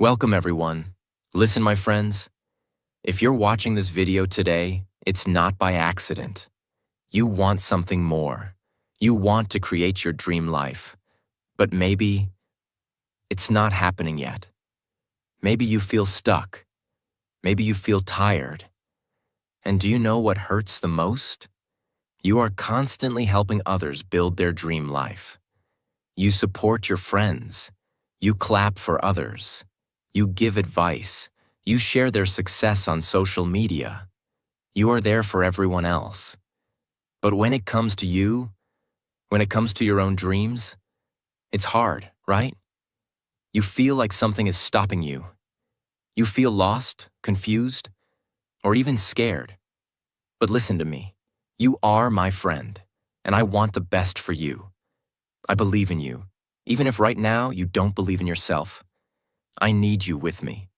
Welcome everyone. Listen, my friends, if you're watching this video today, it's not by accident. You want something more. You want to create your dream life. But maybe it's not happening yet. Maybe you feel stuck. Maybe you feel tired. And do you know what hurts the most? You are constantly helping others build their dream life. You support your friends. You clap for others. You give advice. You share their success on social media. You are there for everyone else. But when it comes to you, when it comes to your own dreams, it's hard, right? You feel like something is stopping you. You feel lost, confused, or even scared. But listen to me. You are my friend, and I want the best for you. I believe in you, even if right now you don't believe in yourself. I need you with me,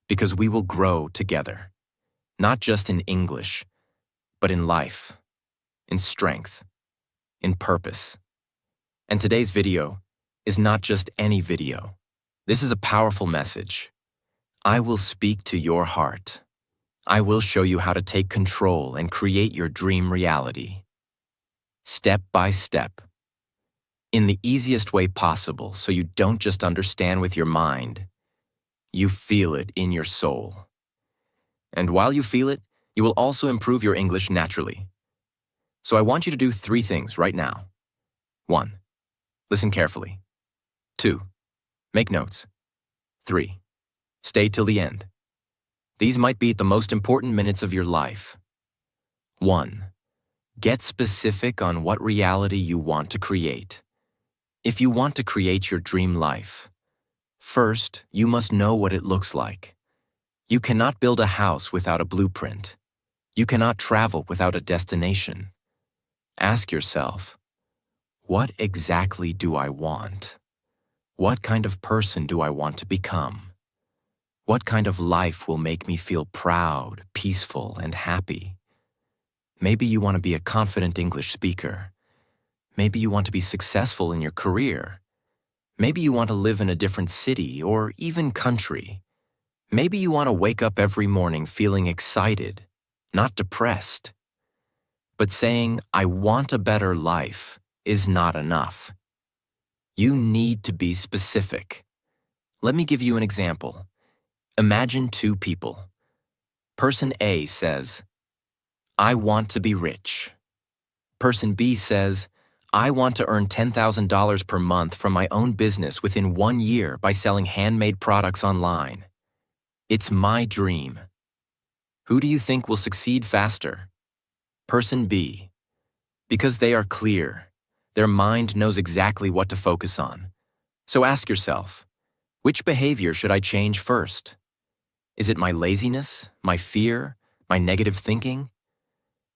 because we will grow together, not just in English, but in life, in strength, in purpose. And today's video is not just any video. This is a powerful message. I will speak to your heart. I will show you how to take control and create your dream reality. Step by step. In the easiest way possible, so you don't just understand with your mind. You feel it in your soul. And while you feel it, you will also improve your English naturally. So I want you to do 3 things right now. 1. Listen carefully. 2. Make notes. 3. Stay till the end. These might be the most important minutes of your life. 1. Get specific on what reality you want to create. If you want to create your dream life, first, you must know what it looks like. You cannot build a house without a blueprint. You cannot travel without a destination. Ask yourself, what exactly do I want? What kind of person do I want to become? What kind of life will make me feel proud, peaceful, and happy? Maybe you want to be a confident English speaker. Maybe you want to be successful in your career. Maybe you want to live in a different city or even country. Maybe you want to wake up every morning feeling excited, not depressed. But saying, I want a better life, is not enough. You need to be specific. Let me give you an example. Imagine 2 people. Person A says, I want to be rich. Person B says, I want to earn $10,000 per month from my own business within 1 year by selling handmade products online. It's my dream. Who do you think will succeed faster? Person B. Because they are clear. Their mind knows exactly what to focus on. So ask yourself, which behavior should I change first? Is it my laziness, my fear, my negative thinking?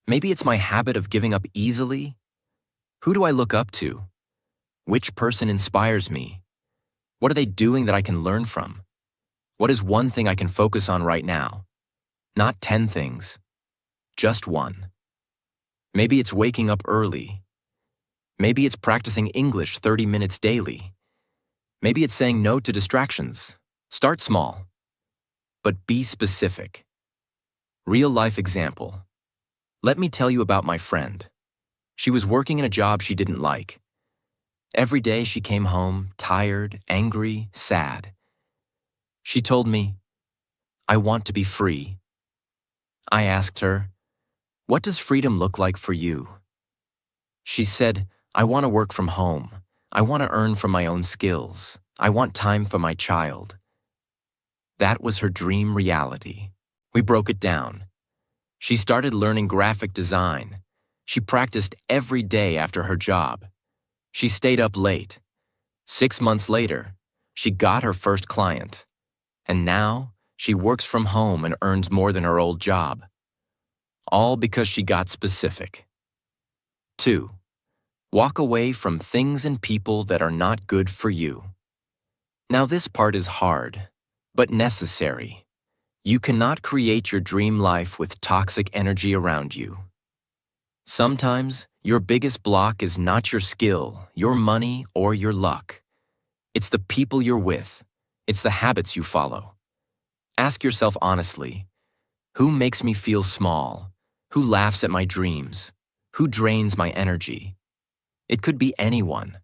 Maybe it's my habit of giving up easily. Who do I look up to? Which person inspires me? What are they doing that I can learn from? What is one thing I can focus on right now? Not 10 things, just 1. Maybe it's waking up early. Maybe it's practicing English 30 minutes daily. Maybe it's saying no to distractions. Start small, but be specific. Real-life example. Let me tell you about my friend. She was working in a job she didn't like. Every day she came home tired, angry, sad. She told me, I want to be free. I asked her, what does freedom look like for you? She said, I want to work from home. I want to earn from my own skills. I want time for my child. That was her dream reality. We broke it down. She started learning graphic design. She practiced every day after her job. She stayed up late. 6 months later, she got her first client. And now, she works from home and earns more than her old job. All because she got specific. 2. Walk away from things and people that are not good for you. Now this part is hard, but necessary. You cannot create your dream life with toxic energy around you. Sometimes, your biggest block is not your skill, your money, or your luck. It's the people you're with. It's the habits you follow. Ask yourself honestly, who makes me feel small? Who laughs at my dreams? Who drains my energy? It could be anyone.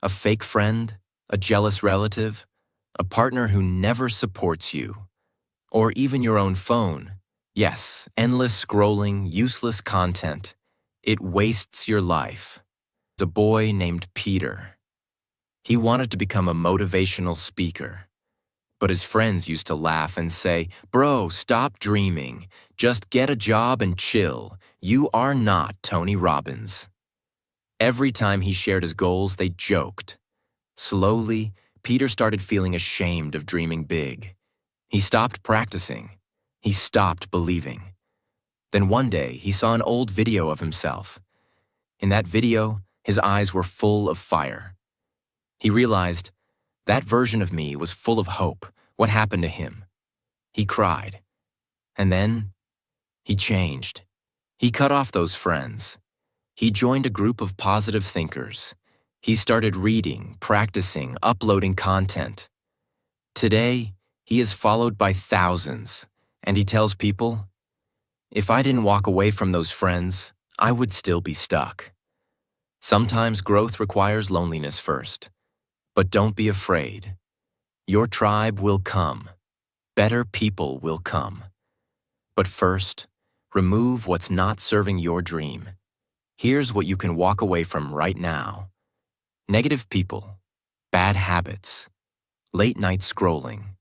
A fake friend, a jealous relative, a partner who never supports you, or even your own phone. Yes, endless scrolling, useless content. It wastes your life. There's a boy named Peter. He wanted to become a motivational speaker. But his friends used to laugh and say, "Bro, stop dreaming. Just get a job and chill. You are not Tony Robbins." Every time he shared his goals, they joked. Slowly, Peter started feeling ashamed of dreaming big. He stopped practicing. He stopped believing. Then one day, he saw an old video of himself. In that video, his eyes were full of fire. He realized, that version of me was full of hope. What happened to him? He cried. And then, he changed. He cut off those friends. He joined a group of positive thinkers. He started reading, practicing, uploading content. Today, he is followed by thousands, and he tells people, if I didn't walk away from those friends, I would still be stuck. Sometimes growth requires loneliness first, but don't be afraid. Your tribe will come. Better people will come. But first, remove what's not serving your dream. Here's what you can walk away from right now. Negative people, bad habits, late night scrolling,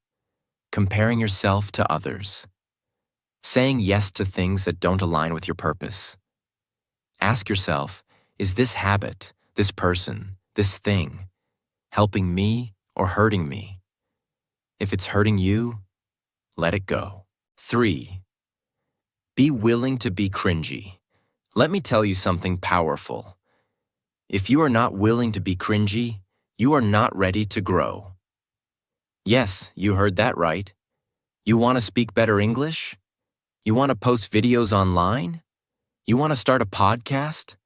comparing yourself to others, saying yes to things that don't align with your purpose. Ask yourself, is this habit, this person, this thing, helping me or hurting me? If it's hurting you, let it go. 3. Be willing to be cringy. Let me tell you something powerful. If you are not willing to be cringy, you are not ready to grow. Yes, you heard that right. You want to speak better English? You want to post videos online? You want to start a podcast?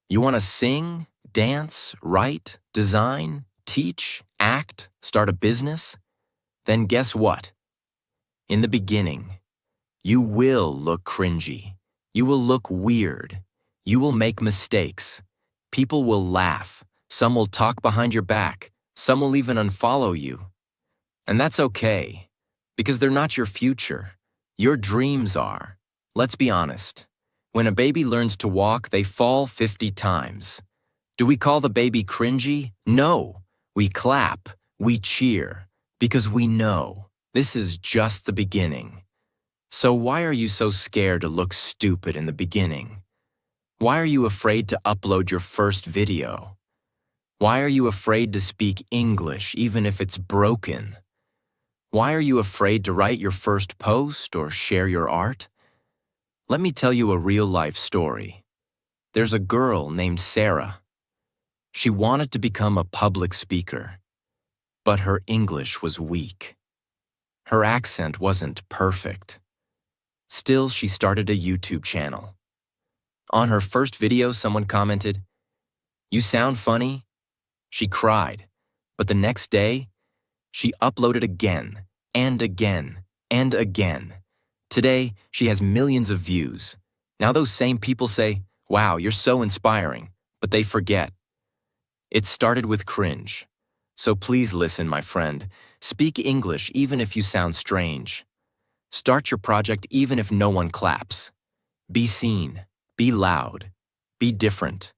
You want to sing, dance, write, design, teach, act, start a business? Then guess what? In the beginning, you will look cringy. You will look weird. You will make mistakes. People will laugh. Some will talk behind your back. Some will even unfollow you. And that's okay, because they're not your future. Your dreams are. Let's be honest. When a baby learns to walk, they fall 50 times. Do we call the baby cringy? No. We clap. We cheer. Because we know this is just the beginning. So why are you so scared to look stupid in the beginning? Why are you afraid to upload your first video? Why are you afraid to speak English even if it's broken? Why are you afraid to write your first post or share your art? Let me tell you a real-life story. There's a girl named Sarah. She wanted to become a public speaker, but her English was weak. Her accent wasn't perfect. Still, she started a YouTube channel. On her first video, someone commented, "You sound funny." She cried, but the next day, she uploaded again, and again, and again. Today, she has millions of views. Now those same people say, "Wow, you're so inspiring," but they forget. It started with cringe. So please listen, my friend. Speak English even if you sound strange. Start your project even if no one claps. Be seen. Be loud. Be different.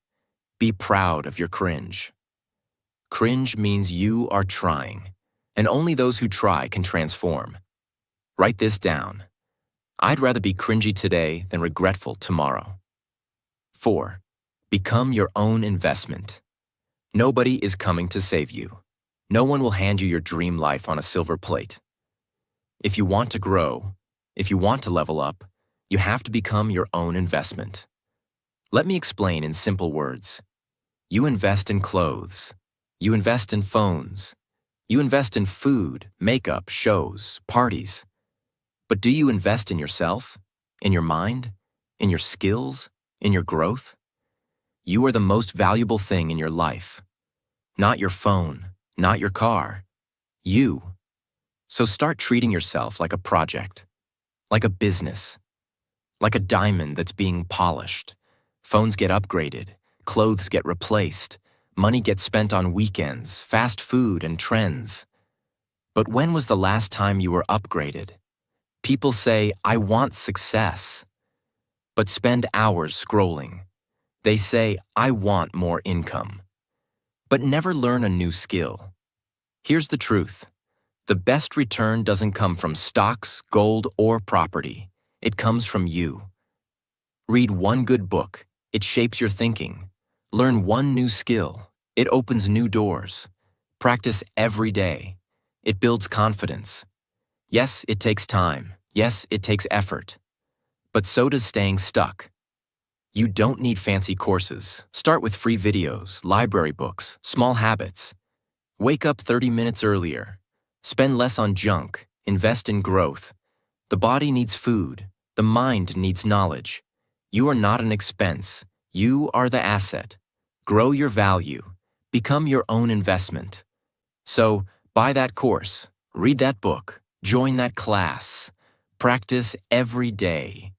Be proud of your cringe. Cringe means you are trying, and only those who try can transform. Write this down. I'd rather be cringy today than regretful tomorrow. 4. Become your own investment. Nobody is coming to save you. No one will hand you your dream life on a silver plate. If you want to grow, if you want to level up, you have to become your own investment. Let me explain in simple words. You invest in clothes. You invest in phones. You invest in food, makeup, shows, parties. But do you invest in yourself? In your mind? In your skills? In your growth? You are the most valuable thing in your life. Not your phone, not your car. You. So start treating yourself like a project, like a business, like a diamond that's being polished. Phones get upgraded, clothes get replaced, money gets spent on weekends, fast food, and trends. But when was the last time you were upgraded? People say, I want success, but spend hours scrolling. They say, I want more income, but never learn a new skill. Here's the truth. The best return doesn't come from stocks, gold, or property. It comes from you. Read one good book. It shapes your thinking. Learn one new skill. It opens new doors. Practice every day. It builds confidence. Yes, it takes time. Yes, it takes effort. But so does staying stuck. You don't need fancy courses. Start with free videos, library books, small habits. Wake up 30 minutes earlier. Spend less on junk. Invest in growth. The body needs food. The mind needs knowledge. You are not an expense. You are the asset. Grow your value. Become your own investment. So, buy that course. Read that book. Join that class. Practice every day.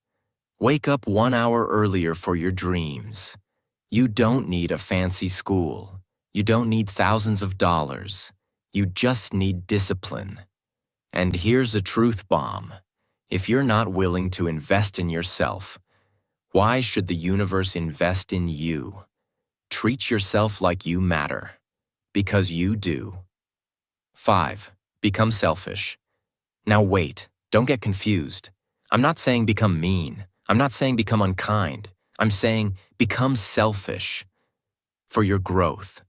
Wake up 1 hour earlier for your dreams. You don't need a fancy school. You don't need thousands of dollars. You just need discipline. And here's a truth bomb. If you're not willing to invest in yourself, why should the universe invest in you? Treat yourself like you matter, because you do. 5. Become selfish. Now wait, don't get confused. I'm not saying become mean. I'm not saying become unkind. I'm saying become selfish for your growth.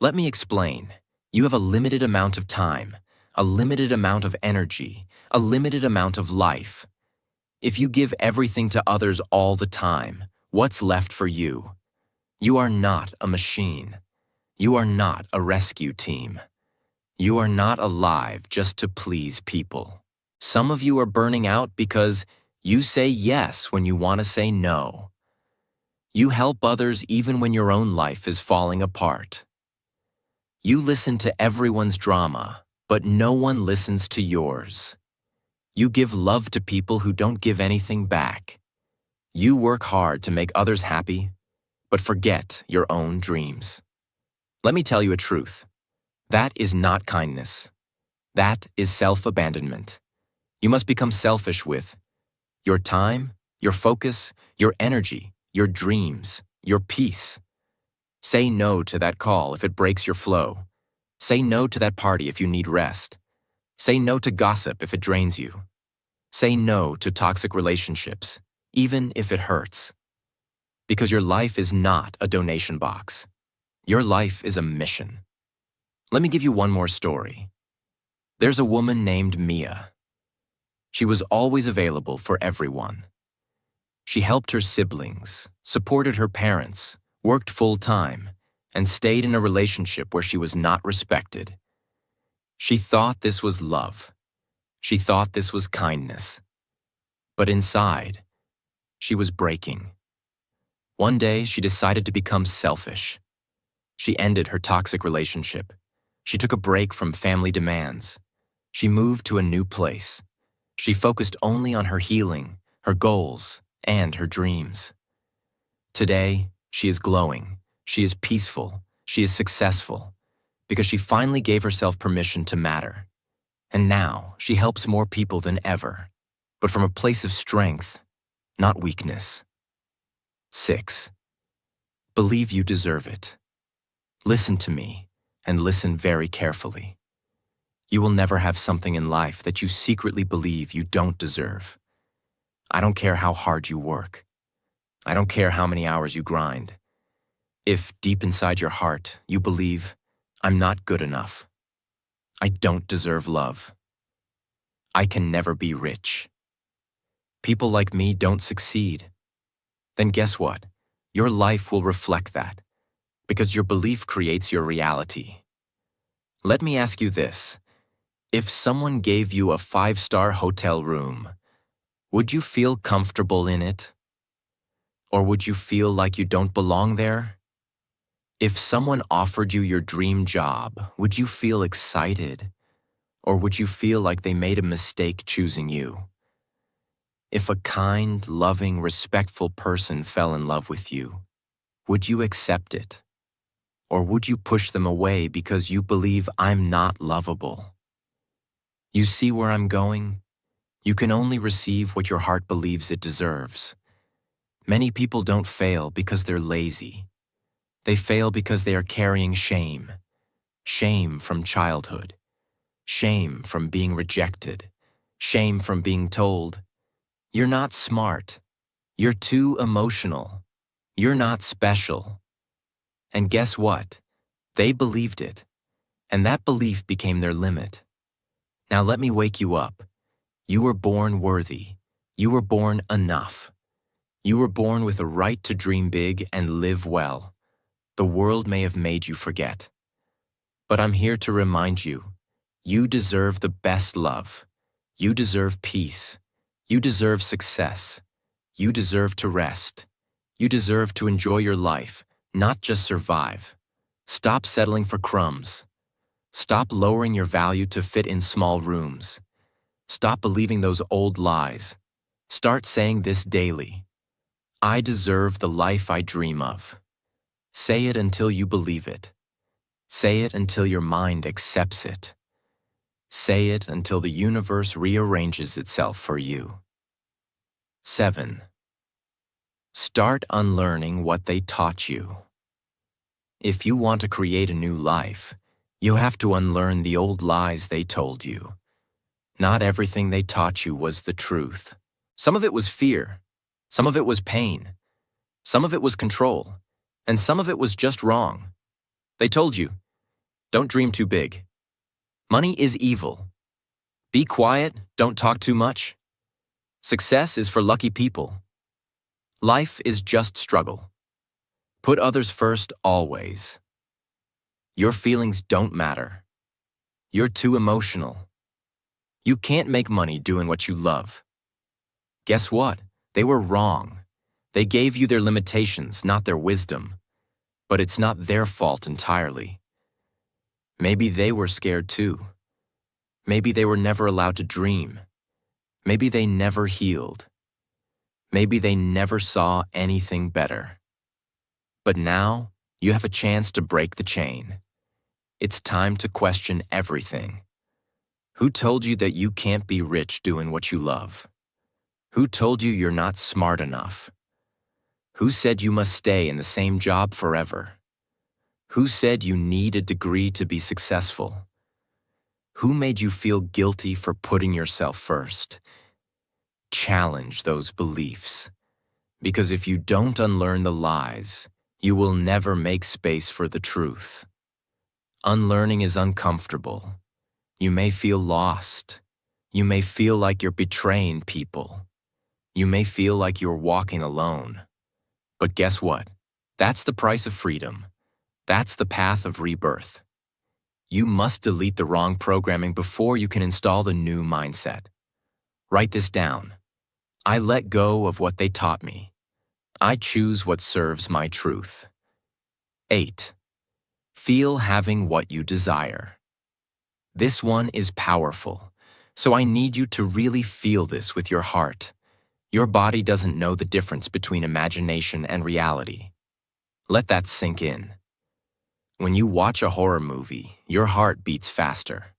Let me explain. You have a limited amount of time, a limited amount of energy, a limited amount of life. If you give everything to others all the time, what's left for you? You are not a machine. You are not a rescue team. You are not alive just to please people. Some of you are burning out because you say yes when you want to say no. You help others even when your own life is falling apart. You listen to everyone's drama, but no one listens to yours. You give love to people who don't give anything back. You work hard to make others happy, but forget your own dreams. Let me tell you a truth. That is not kindness. That is self-abandonment. You must become selfish with your time, your focus, your energy, your dreams, your peace. Say no to that call if it breaks your flow. Say no to that party if you need rest. Say no to gossip if it drains you. Say no to toxic relationships, even if it hurts. Because your life is not a donation box. Your life is a mission. Let me give you one more story. There's a woman named Mia. She was always available for everyone. She helped her siblings, supported her parents, worked full-time, and stayed in a relationship where she was not respected. She thought this was love. She thought this was kindness. But inside, she was breaking. One day, she decided to become selfish. She ended her toxic relationship. She took a break from family demands. She moved to a new place. She focused only on her healing, her goals, and her dreams. Today, she is glowing. She is peaceful. She is successful because she finally gave herself permission to matter. And now, she helps more people than ever, but from a place of strength, not weakness. 6. Believe you deserve it. Listen to me, and listen very carefully. You will never have something in life that you secretly believe you don't deserve. I don't care how hard you work. I don't care how many hours you grind. If deep inside your heart you believe, I'm not good enough. I don't deserve love. I can never be rich. People like me don't succeed. Then guess what? Your life will reflect that, because your belief creates your reality. Let me ask you this. If someone gave you a 5-star hotel room, would you feel comfortable in it? Or would you feel like you don't belong there? If someone offered you your dream job, would you feel excited? Or would you feel like they made a mistake choosing you? If a kind, loving, respectful person fell in love with you, would you accept it? Or would you push them away because you believe I'm not lovable? You see where I'm going? You can only receive what your heart believes it deserves. Many people don't fail because they're lazy. They fail because they are carrying shame. Shame from childhood. Shame from being rejected. Shame from being told, "You're not smart. You're too emotional. You're not special." And guess what? They believed it, and that belief became their limit. Now let me wake you up. You were born worthy. You were born enough. You were born with a right to dream big and live well. The world may have made you forget. But I'm here to remind you, you deserve the best love. You deserve peace. You deserve success. You deserve to rest. You deserve to enjoy your life, not just survive. Stop settling for crumbs. Stop lowering your value to fit in small rooms. Stop believing those old lies. Start saying this daily. I deserve the life I dream of. Say it until you believe it. Say it until your mind accepts it. Say it until the universe rearranges itself for you. 7. Start unlearning what they taught you. If you want to create a new life, you have to unlearn the old lies they told you. Not everything they taught you was the truth. Some of it was fear. Some of it was pain. Some of it was control. And some of it was just wrong. They told you, don't dream too big. Money is evil. Be quiet, don't talk too much. Success is for lucky people. Life is just struggle. Put others first always. Your feelings don't matter. You're too emotional. You can't make money doing what you love. Guess what? They were wrong. They gave you their limitations, not their wisdom. But it's not their fault entirely. Maybe they were scared too. Maybe they were never allowed to dream. Maybe they never healed. Maybe they never saw anything better. But now, you have a chance to break the chain. It's time to question everything. Who told you that you can't be rich doing what you love? Who told you you're not smart enough? Who said you must stay in the same job forever? Who said you need a degree to be successful? Who made you feel guilty for putting yourself first? Challenge those beliefs. Because if you don't unlearn the lies, you will never make space for the truth. Unlearning is uncomfortable. You may feel lost. You may feel like you're betraying people. You may feel like you're walking alone. But guess what? That's the price of freedom. That's the path of rebirth. You must delete the wrong programming before you can install the new mindset. Write this down. I let go of what they taught me. I choose what serves my truth. 8. Feel having what you desire. This one is powerful, so I need you to really feel this with your heart. Your body doesn't know the difference between imagination and reality. Let that sink in. When you watch a horror movie, your heart beats faster.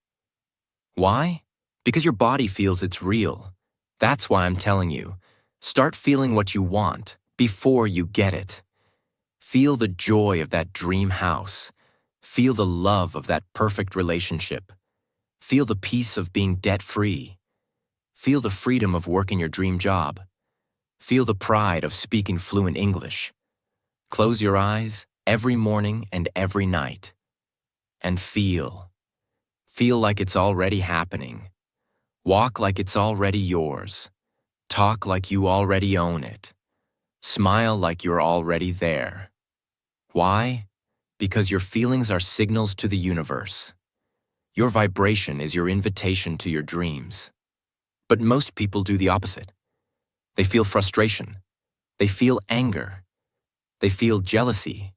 Why? Because your body feels it's real. That's why I'm telling you, start feeling what you want before you get it. Feel the joy of that dream house. Feel the love of that perfect relationship. Feel the peace of being debt-free. Feel the freedom of working your dream job. Feel the pride of speaking fluent English. Close your eyes every morning and every night. And feel. Feel like it's already happening. Walk like it's already yours. Talk like you already own it. Smile like you're already there. Why? Because your feelings are signals to the universe. Your vibration is your invitation to your dreams. But most people do the opposite. They feel frustration. They feel anger. They feel jealousy.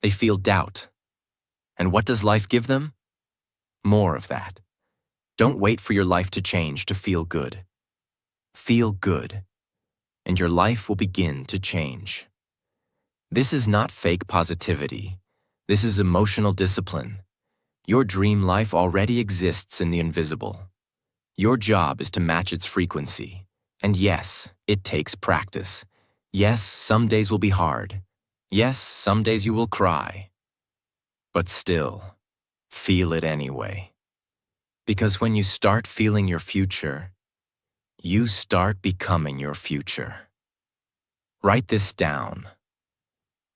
They feel doubt. And what does life give them? More of that. Don't wait for your life to change to feel good. Feel good, and your life will begin to change. This is not fake positivity. This is emotional discipline. Your dream life already exists in the invisible. Your job is to match its frequency. And yes, it takes practice. Yes, some days will be hard. Yes, some days you will cry. But still, feel it anyway. Because when you start feeling your future, you start becoming your future. Write this down.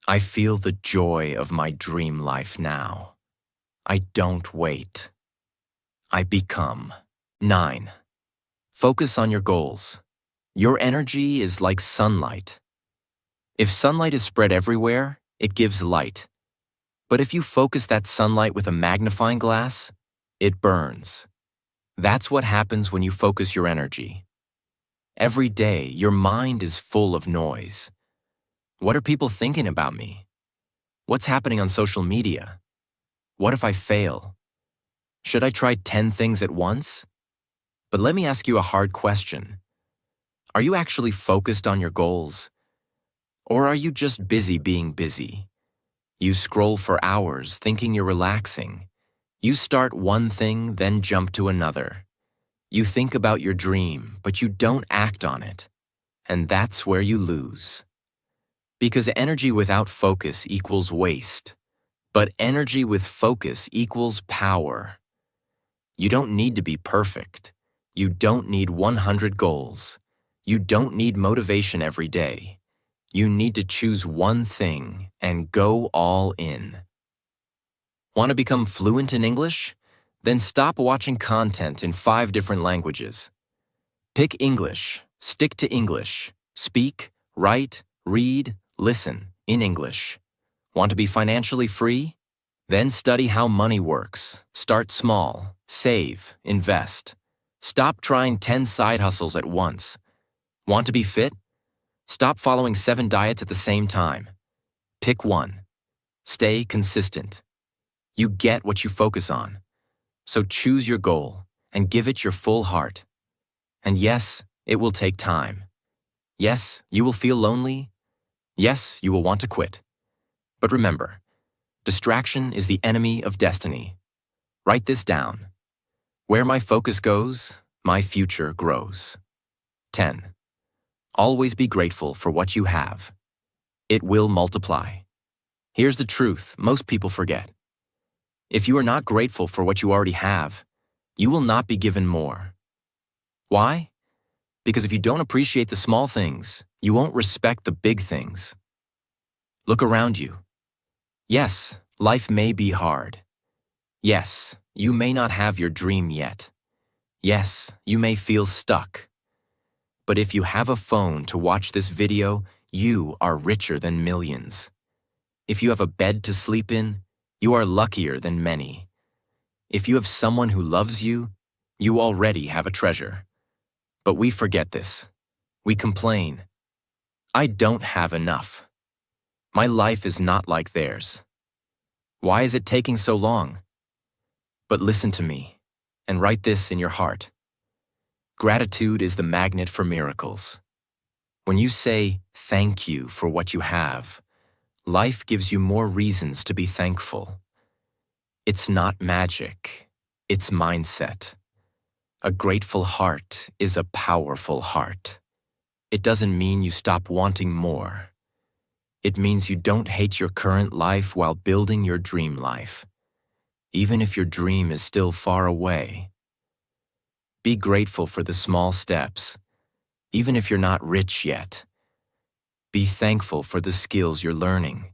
I feel the joy of my dream life now. I don't wait. I become. 9. Focus on your goals. Your energy is like sunlight. If sunlight is spread everywhere, it gives light. But if you focus that sunlight with a magnifying glass, it burns. That's what happens when you focus your energy. Every day, your mind is full of noise. What are people thinking about me? What's happening on social media? What if I fail? Should I try 10 things at once? But let me ask you a hard question. Are you actually focused on your goals? Or are you just busy being busy? You scroll for hours thinking you're relaxing. You start one thing, then jump to another. You think about your dream, but you don't act on it. And that's where you lose. Because energy without focus equals waste. But energy with focus equals power. You don't need to be perfect. You don't need 100 goals. You don't need motivation every day. You need to choose one thing and go all in. Want to become fluent in English? Then stop watching content in 5 different languages. Pick English, stick to English, speak, write, read, listen in English. Want to be financially free? Then study how money works. Start small, save, invest. Stop trying 10 side hustles at once. Want to be fit? Stop following 7 diets at the same time. Pick one. Stay consistent. You get what you focus on. So choose your goal and give it your full heart. And yes, it will take time. Yes, you will feel lonely. Yes, you will want to quit. But remember, distraction is the enemy of destiny. Write this down. Where my focus goes, my future grows. 10. Always be grateful for what you have. It will multiply. Here's the truth most people forget. If you are not grateful for what you already have, you will not be given more. Why? Because if you don't appreciate the small things, you won't respect the big things. Look around you. Yes, life may be hard. Yes, you may not have your dream yet. Yes, you may feel stuck. But if you have a phone to watch this video, you are richer than millions. If you have a bed to sleep in, you are luckier than many. If you have someone who loves you, you already have a treasure. But we forget this. We complain. I don't have enough. My life is not like theirs. Why is it taking so long? But listen to me, and write this in your heart. Gratitude is the magnet for miracles. When you say thank you for what you have, life gives you more reasons to be thankful. It's not magic, it's mindset. A grateful heart is a powerful heart. It doesn't mean you stop wanting more. It means you don't hate your current life while building your dream life, even if your dream is still far away. Be grateful for the small steps, even if you're not rich yet. Be thankful for the skills you're learning,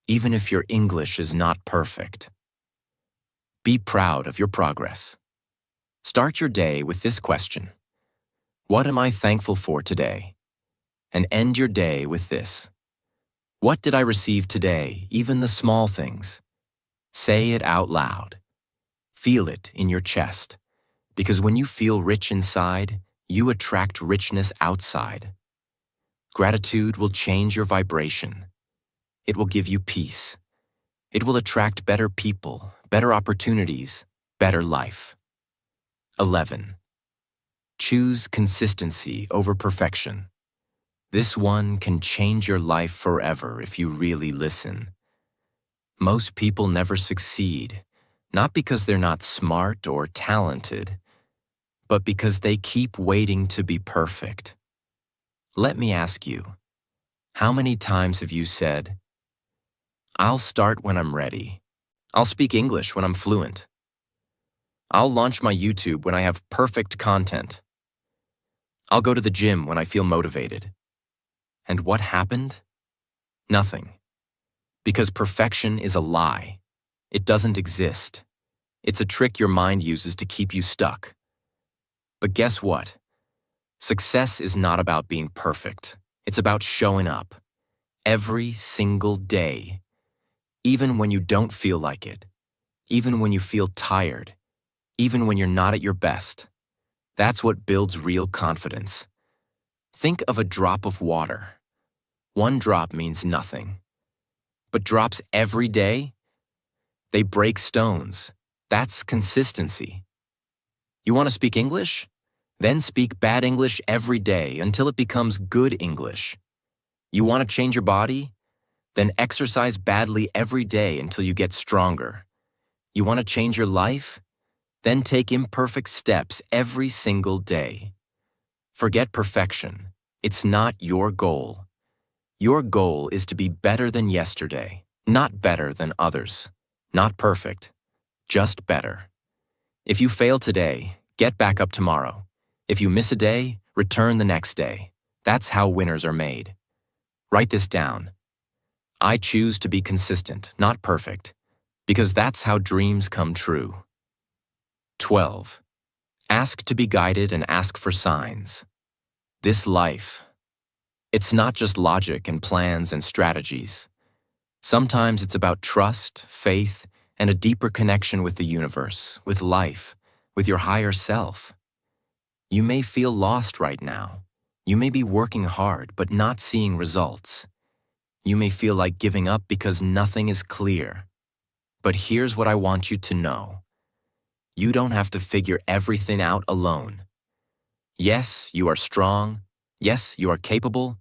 even if your English is not perfect. Be proud of your progress. Start your day with this question. What am I thankful for today? And end your day with this. What did I receive today, even the small things? Say it out loud. Feel it in your chest. Because when you feel rich inside, you attract richness outside. Gratitude will change your vibration. It will give you peace. It will attract better people, better opportunities, better life. 11. Choose consistency over perfection. This one can change your life forever if you really listen. Most people never succeed, not because they're not smart or talented, but because they keep waiting to be perfect. Let me ask you, how many times have you said, "I'll start when I'm ready. I'll speak English when I'm fluent. I'll launch my YouTube when I have perfect content. I'll go to the gym when I feel motivated." And what happened? Nothing. Because perfection is a lie. It doesn't exist. It's a trick your mind uses to keep you stuck. But guess what? Success is not about being perfect. It's about showing up every single day, even when you don't feel like it, even when you feel tired, even when you're not at your best. That's what builds real confidence. Think of a drop of water. One drop means nothing. But drops every day? They break stones. That's consistency. You want to speak English? Then speak bad English every day until it becomes good English. You want to change your body? Then exercise badly every day until you get stronger. You want to change your life? Then take imperfect steps every single day. Forget perfection. It's not your goal. Your goal is to be better than yesterday, not better than others. Not perfect, just better. If you fail today, get back up tomorrow. If you miss a day, return the next day. That's how winners are made. Write this down. I choose to be consistent, not perfect, because that's how dreams come true. 12. Ask to be guided and ask for signs. This life, it's not just logic and plans and strategies. Sometimes it's about trust, faith, and a deeper connection with the universe, with life, with your higher self. You may feel lost right now. You may be working hard but not seeing results. You may feel like giving up because nothing is clear. But here's what I want you to know. You don't have to figure everything out alone. Yes, you are strong. Yes, you are capable.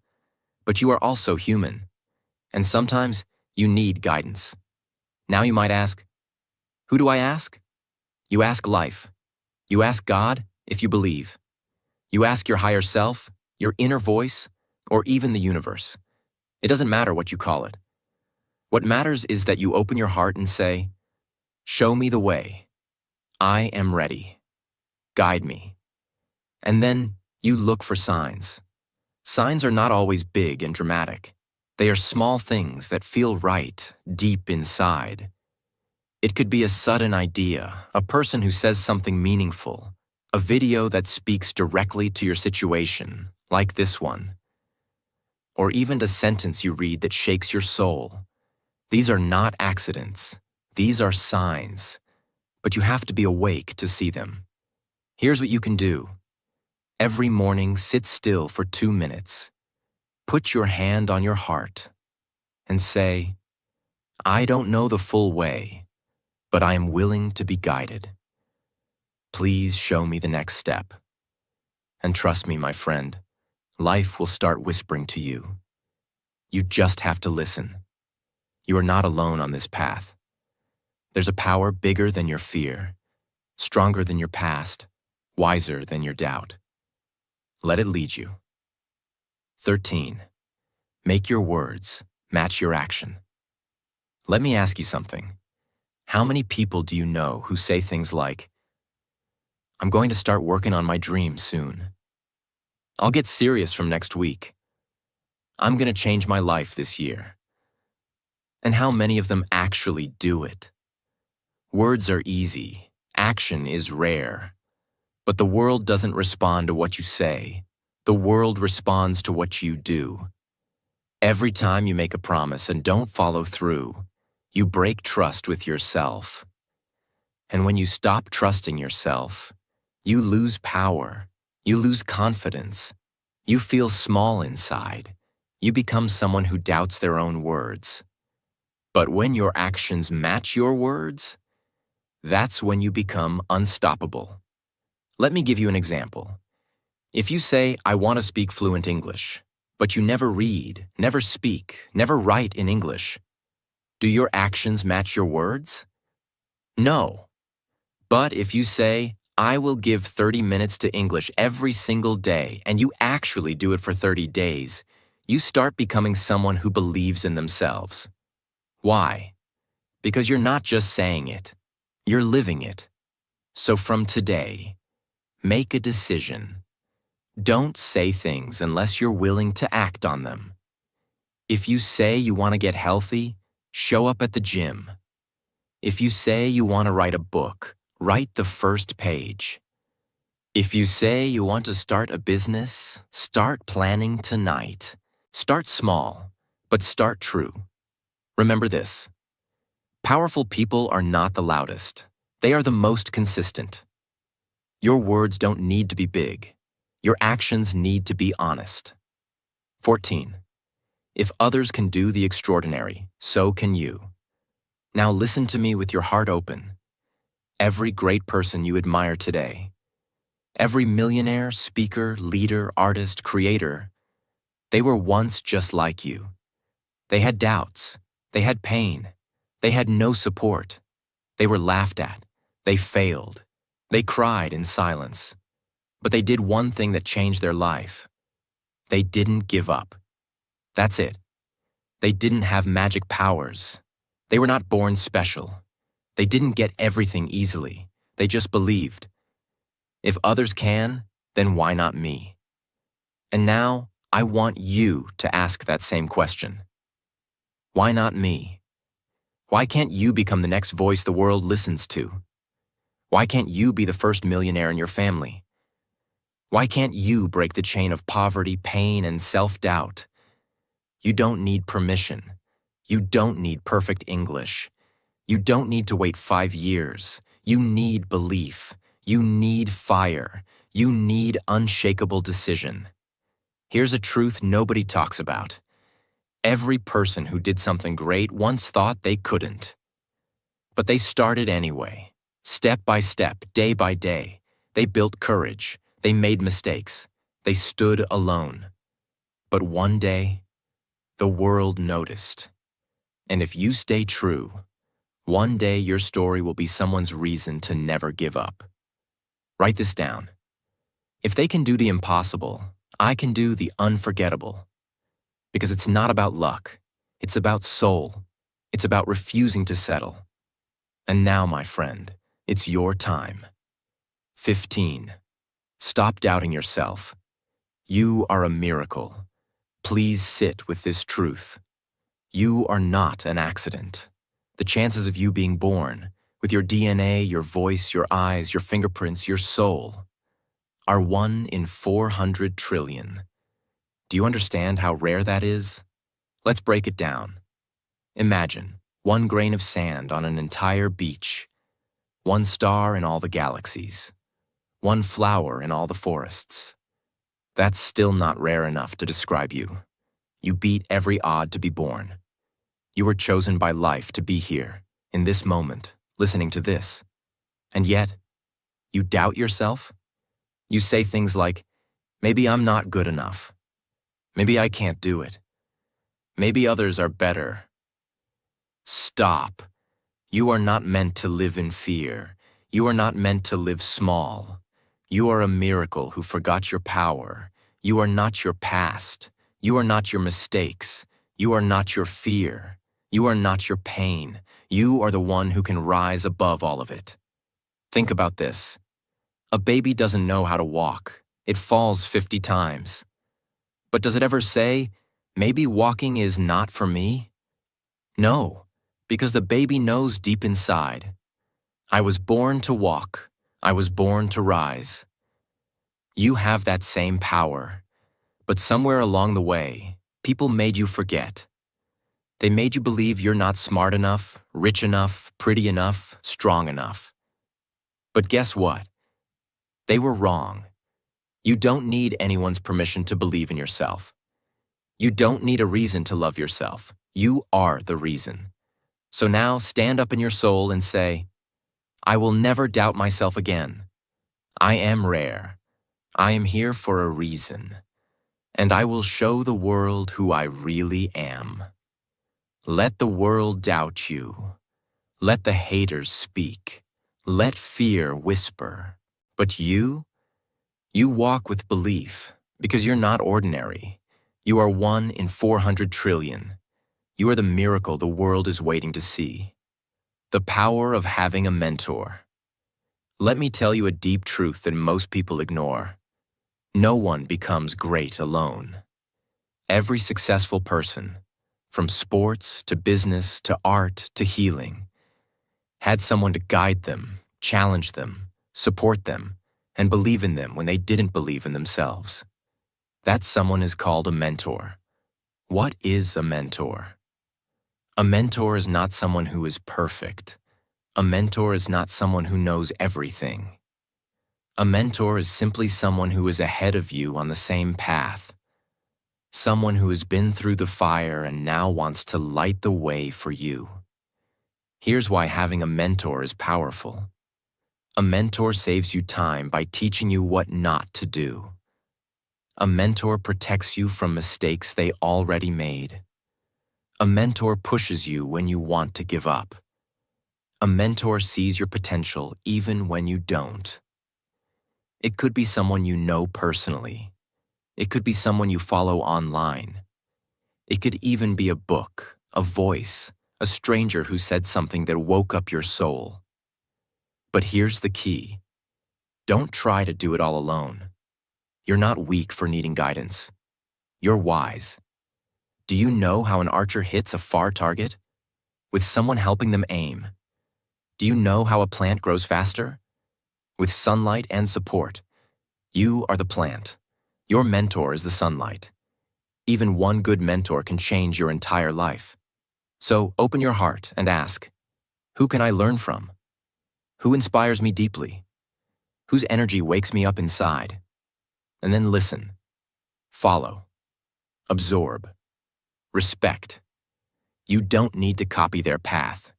But you are also human. And sometimes you need guidance. Now you might ask, who do I ask? You ask life. You ask God if you believe. You ask your higher self, your inner voice, or even the universe. It doesn't matter what you call it. What matters is that you open your heart and say, "Show me the way. I am ready. Guide me." And then you look for signs. Signs are not always big and dramatic. They are small things that feel right deep inside. It could be a sudden idea, a person who says something meaningful, a video that speaks directly to your situation, like this one, or even a sentence you read that shakes your soul. These are not accidents. These are signs, but you have to be awake to see them. Here's what you can do. Every morning, sit still for 2 minutes. Put your hand on your heart and say, "I don't know the full way, but I am willing to be guided. Please show me the next step." And trust me, my friend, life will start whispering to you. You just have to listen. You are not alone on this path. There's a power bigger than your fear, stronger than your past, wiser than your doubt. Let it lead you. 13. Make your words match your action. Let me ask you something. How many people do you know who say things like, "I'm going to start working on my dream soon. I'll get serious from next week. I'm going to change my life this year"? And how many of them actually do it? Words are easy. Action is rare. But the world doesn't respond to what you say. The world responds to what you do. Every time you make a promise and don't follow through, you break trust with yourself. And when you stop trusting yourself, you lose power. You lose confidence. You feel small inside. You become someone who doubts their own words. But when your actions match your words, that's when you become unstoppable. Let me give you an example. If you say, I want to speak fluent English, but you never read, never speak, never write in English, do your actions match your words? No. But if you say, I will give 30 minutes to English every single day, and you actually do it for 30 days, you start becoming someone who believes in themselves. Why? Because you're not just saying it, you're living it. So from today, make a decision. Don't say things unless you're willing to act on them. If you say you want to get healthy, show up at the gym. If you say you want to write a book, write the first page. If you say you want to start a business, start planning tonight. Start small, but start true. Remember this: powerful people are not the loudest. They are the most consistent. Your words don't need to be big. Your actions need to be honest. 14. If others can do the extraordinary, so can you. Now listen to me with your heart open. Every great person you admire today, every millionaire, speaker, leader, artist, creator, they were once just like you. They had doubts. They had pain. They had no support. They were laughed at. They failed. They cried in silence. But they did one thing that changed their life. They didn't give up. That's it. They didn't have magic powers. They were not born special. They didn't get everything easily. They just believed. If others can, then why not me? And now, I want you to ask that same question. Why not me? Why can't you become the next voice the world listens to? Why can't you be the first millionaire in your family? Why can't you break the chain of poverty, pain, and self-doubt? You don't need permission. You don't need perfect English. You don't need to wait 5 years. You need belief. You need fire. You need unshakable decision. Here's a truth nobody talks about. Every person who did something great once thought they couldn't. But they started anyway. Step by step, day by day. They built courage. They made mistakes. They stood alone. But one day, the world noticed. And if you stay true, one day your story will be someone's reason to never give up. Write this down. If they can do the impossible, I can do the unforgettable. Because it's not about luck. It's about soul. It's about refusing to settle. And now, my friend, it's your time. 15. Stop doubting yourself. You are a miracle. Please sit with this truth. You are not an accident. The chances of you being born, with your DNA, your voice, your eyes, your fingerprints, your soul, are 1 in 400 trillion. Do you understand how rare that is? Let's break it down. Imagine 1 grain of sand on an entire beach, 1 star in all the galaxies, 1 flower in all the forests. That's still not rare enough to describe you. You beat every odd to be born. You were chosen by life to be here, in this moment, listening to this. And yet, you doubt yourself? You say things like, maybe I'm not good enough. Maybe I can't do it. Maybe others are better. Stop. You are not meant to live in fear. You are not meant to live small. You are a miracle who forgot your power. You are not your past. You are not your mistakes. You are not your fear. You are not your pain. You are the one who can rise above all of it. Think about this. A baby doesn't know how to walk. It falls 50 times. But does it ever say, maybe walking is not for me? No, because the baby knows deep inside. I was born to walk. I was born to rise. You have that same power. But somewhere along the way, people made you forget. They made you believe you're not smart enough, rich enough, pretty enough, strong enough. But guess what? They were wrong. You don't need anyone's permission to believe in yourself. You don't need a reason to love yourself. You are the reason. So now stand up in your soul and say, I will never doubt myself again. I am rare. I am here for a reason, and I will show the world who I really am. Let the world doubt you. Let the haters speak. Let fear whisper. But you walk with belief, because you're not ordinary. You are 1 in 400 trillion. You are the miracle the world is waiting to see. The power of having a mentor. Let me tell you a deep truth that most people ignore. No one becomes great alone. Every successful person, from sports to business to art to healing, had someone to guide them, challenge them, support them, and believe in them when they didn't believe in themselves. That someone is called a mentor. What is a mentor? A mentor is not someone who is perfect. A mentor is not someone who knows everything. A mentor is simply someone who is ahead of you on the same path. Someone who has been through the fire and now wants to light the way for you. Here's why having a mentor is powerful. A mentor saves you time by teaching you what not to do. A mentor protects you from mistakes they already made. A mentor pushes you when you want to give up. A mentor sees your potential even when you don't. It could be someone you know personally. It could be someone you follow online. It could even be a book, a voice, a stranger who said something that woke up your soul. But here's the key. Don't try to do it all alone. You're not weak for needing guidance. You're wise. Do you know how an archer hits a far target? With someone helping them aim. Do you know how a plant grows faster? With sunlight and support. You are the plant. Your mentor is the sunlight. Even one good mentor can change your entire life. So open your heart and ask, who can I learn from? Who inspires me deeply? Whose energy wakes me up inside? And then listen, follow, absorb, respect. You don't need to copy their path.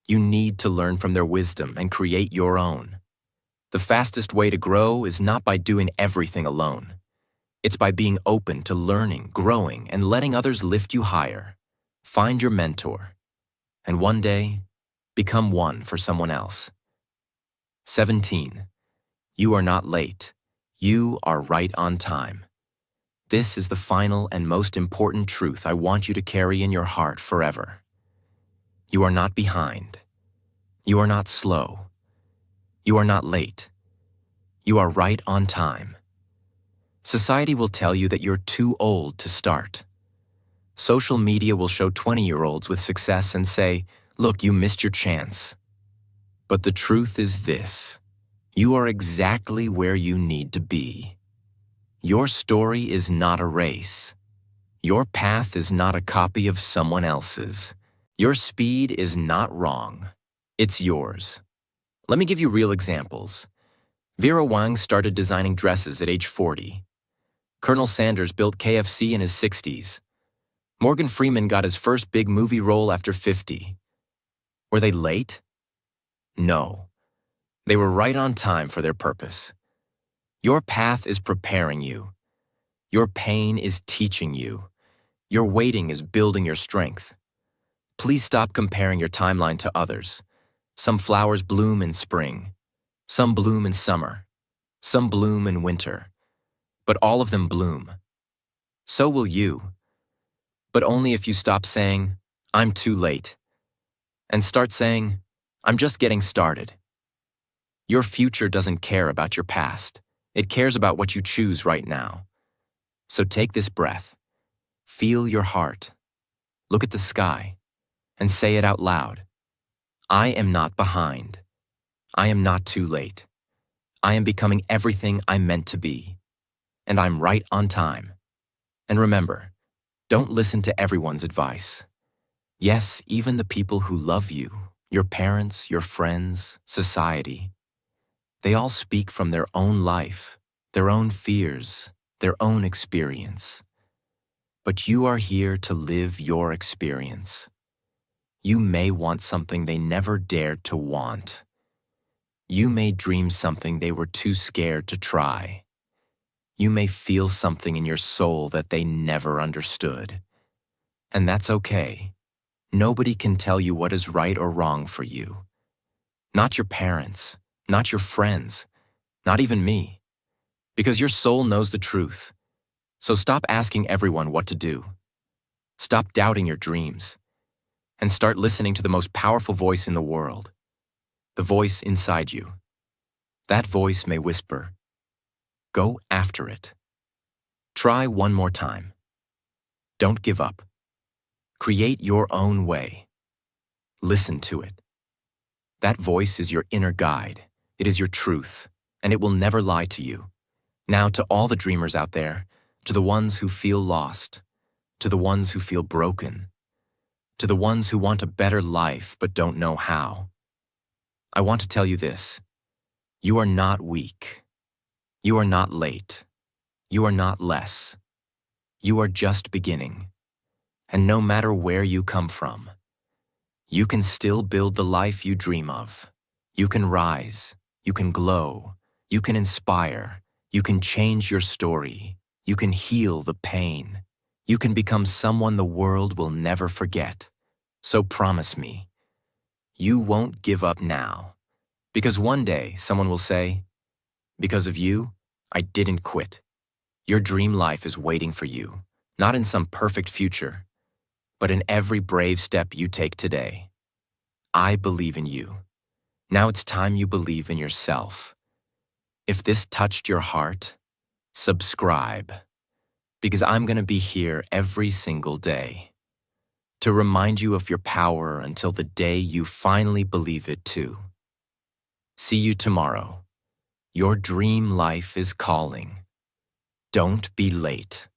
You need to learn from their wisdom and create your own. The fastest way to grow is not by doing everything alone. It's by being open to learning, growing, and letting others lift you higher. Find your mentor, and one day, become one for someone else. 17. You are not late. You are right on time. This is the final and most important truth I want you to carry in your heart forever. You are not behind. You are not slow. You are not late. You are right on time. Society will tell you that you're too old to start. Social media will show 20-year-olds with success and say, look, you missed your chance. But the truth is this. You are exactly where you need to be. Your story is not a race. Your path is not a copy of someone else's. Your speed is not wrong. It's yours. Let me give you real examples. Vera Wang started designing dresses at age 40. Colonel Sanders built KFC in his 60s. Morgan Freeman got his first big movie role after 50. Were they late? No. They were right on time for their purpose. Your path is preparing you. Your pain is teaching you. Your waiting is building your strength. Please stop comparing your timeline to others. Some flowers bloom in spring. Some bloom in summer. Some bloom in winter. But all of them bloom. So will you. But only if you stop saying, I'm too late, and start saying, I'm just getting started. Your future doesn't care about your past. It cares about what you choose right now. So take this breath. Feel your heart. Look at the sky and say it out loud. I am not behind. I am not too late. I am becoming everything I'm meant to be. And I'm right on time. And remember, don't listen to everyone's advice. Yes, even the people who love you, your parents, your friends, society, they all speak from their own life, their own fears, their own experience. But you are here to live your experience. You may want something they never dared to want. You may dream something they were too scared to try. You may feel something in your soul that they never understood. And that's okay. Nobody can tell you what is right or wrong for you. Not your parents, not your friends, not even me. Because your soul knows the truth. So stop asking everyone what to do. Stop doubting your dreams. And start listening to the most powerful voice in the world. The voice inside you. That voice may whisper, "Go after it." Try one more time. Don't give up. Create your own way. Listen to it. That voice is your inner guide. It is your truth, and it will never lie to you. Now, to all the dreamers out there, to the ones who feel lost, to the ones who feel broken, to the ones who want a better life but don't know how, I want to tell you this. You are not weak. You are not late. You are not less. You are just beginning. And no matter where you come from, you can still build the life you dream of. You can rise. You can glow. You can inspire. You can change your story. You can heal the pain. You can become someone the world will never forget. So promise me, you won't give up now. Because one day someone will say, "Because of you, I didn't quit." Your dream life is waiting for you, not in some perfect future, but in every brave step you take today. I believe in you. Now it's time you believe in yourself. If this touched your heart, subscribe, because I'm going to be here every single day to remind you of your power until the day you finally believe it too. See you tomorrow. Your dream life is calling. Don't be late.